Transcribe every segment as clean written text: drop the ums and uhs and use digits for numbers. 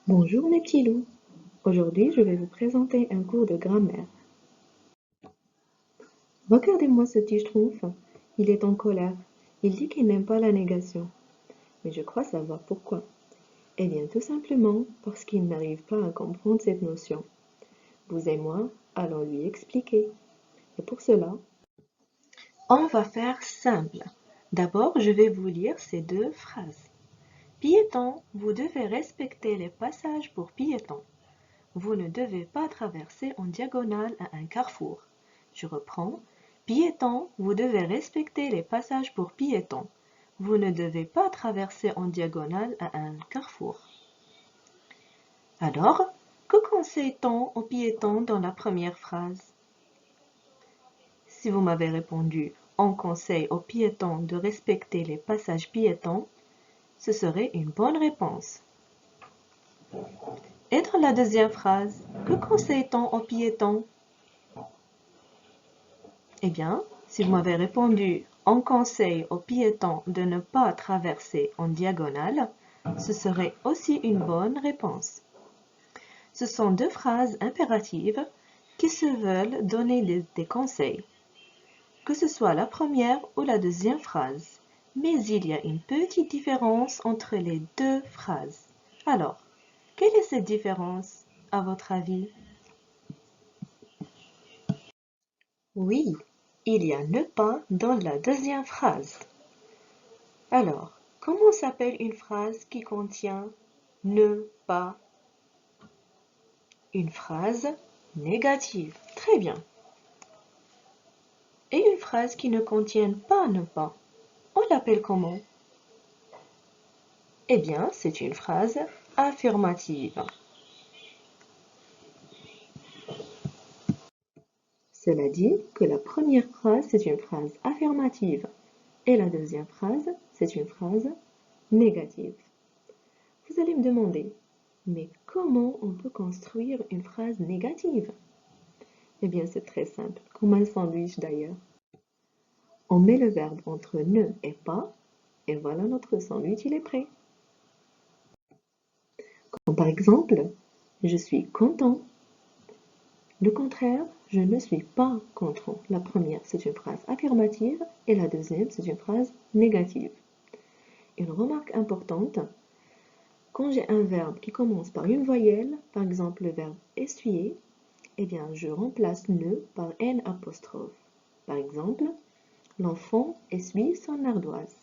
Bonjour mes petits loups. Aujourd'hui, je vais vous présenter un cours de grammaire. Regardez-moi ce petit schtroumpf. Il est en colère. Il dit qu'il n'aime pas la négation. Mais je crois savoir pourquoi. Eh bien, tout simplement parce qu'il n'arrive pas à comprendre cette notion. Vous et moi allons lui expliquer. Et pour cela, on va faire simple. D'abord, je vais vous lire ces deux phrases. Piéton, vous devez respecter les passages pour piétons. Vous ne devez pas traverser en diagonale à un carrefour. Je reprends. Piétons, vous devez respecter les passages pour piétons. Vous ne devez pas traverser en diagonale à un carrefour. Alors, que conseille-t-on aux piétons dans la première phrase? Si vous m'avez répondu « On conseille aux piétons de respecter les passages piétons », ce serait une bonne réponse. Et dans la deuxième phrase, que conseille-t-on aux piétons? Eh bien, si vous m'avez répondu « On conseille aux piétons de ne pas traverser en diagonale », ce serait aussi une bonne réponse. Ce sont deux phrases impératives qui se veulent donner des conseils, que ce soit la première ou la deuxième phrase. Mais il y a une petite différence entre les deux phrases. Alors, quelle est cette différence, à votre avis? Oui, il y a ne pas dans la deuxième phrase. Alors, comment s'appelle une phrase qui contient ne pas? Une phrase négative. Très bien. Et une phrase qui ne contient pas ne pas, on l'appelle comment? Eh bien, c'est une phrase affirmative. Cela dit que la première phrase, c'est une phrase affirmative et la deuxième phrase, c'est une phrase négative. Vous allez me demander, mais comment on peut construire une phrase négative? Eh bien, c'est très simple, comme un sandwich d'ailleurs. On met le verbe entre ne et pas, et voilà notre sandwich, il est prêt. Comme par exemple, je suis content. Le contraire, je ne suis pas content. La première, c'est une phrase affirmative, et la deuxième, c'est une phrase négative. Une remarque importante, quand j'ai un verbe qui commence par une voyelle, par exemple le verbe essuyer, eh bien, je remplace ne par n apostrophe. Par exemple, l'enfant essuie son ardoise.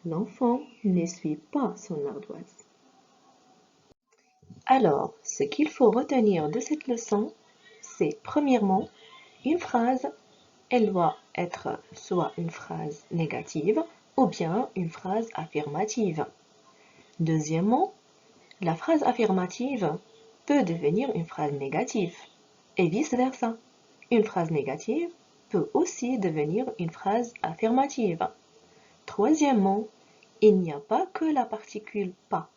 L'enfant n'essuie pas son ardoise. Alors, ce qu'il faut retenir de cette leçon, c'est premièrement, une phrase, elle doit être soit une phrase négative ou bien une phrase affirmative. Deuxièmement, la phrase affirmative peut devenir une phrase négative et vice-versa. Une phrase négative peut aussi devenir une phrase affirmative. Troisièmement, il n'y a pas que la particule pas.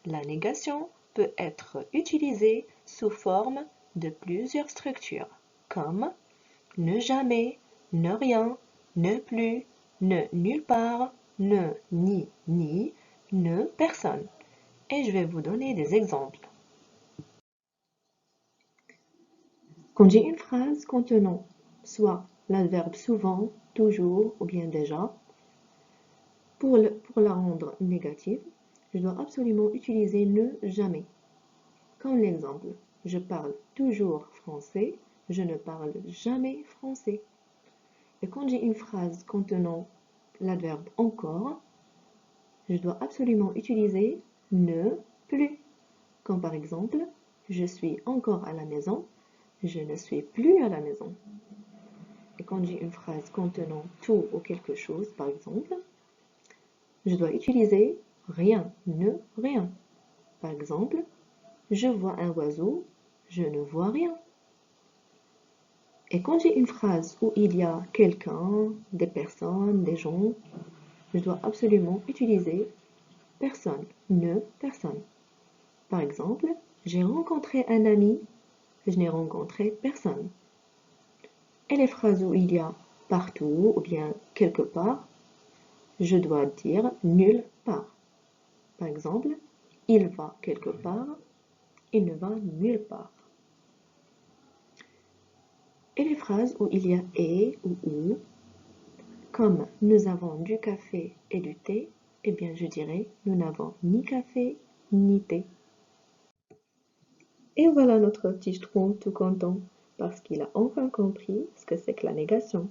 La négation peut être utilisée sous forme de plusieurs structures, comme ne jamais, ne rien, ne plus, ne nulle part, ne ni, ne personne. Et je vais vous donner des exemples. Quand j'ai une phrase contenant soit l'adverbe souvent, toujours ou bien déjà, pour la rendre négative, je dois absolument utiliser ne jamais. Comme l'exemple, je parle toujours français, je ne parle jamais français. Et quand j'ai une phrase contenant l'adverbe encore, je dois absolument utiliser ne plus. Comme par exemple, je suis encore à la maison, je ne suis plus à la maison. Et quand j'ai une phrase contenant tout ou quelque chose, par exemple, je dois utiliser rien, ne rien. Par exemple, je vois un oiseau, je ne vois rien. Et quand j'ai une phrase où il y a quelqu'un, des personnes, des gens, je dois absolument utiliser personne, ne personne. Par exemple, j'ai rencontré un ami, je n'ai rencontré personne. Et les phrases où il y a partout ou bien quelque part, je dois dire nulle part. Par exemple, il va quelque part, il ne va nulle part. Et les phrases où il y a et ou, comme nous avons du café et du thé, eh bien je dirais nous n'avons ni café ni thé. Et voilà notre petit Schtroumpf tout content parce qu'il a enfin compris ce que c'est que la négation.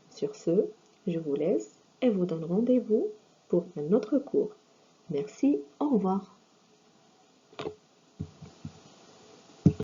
Sur ce, je vous laisse et vous donne rendez-vous pour un autre cours. Merci, au revoir.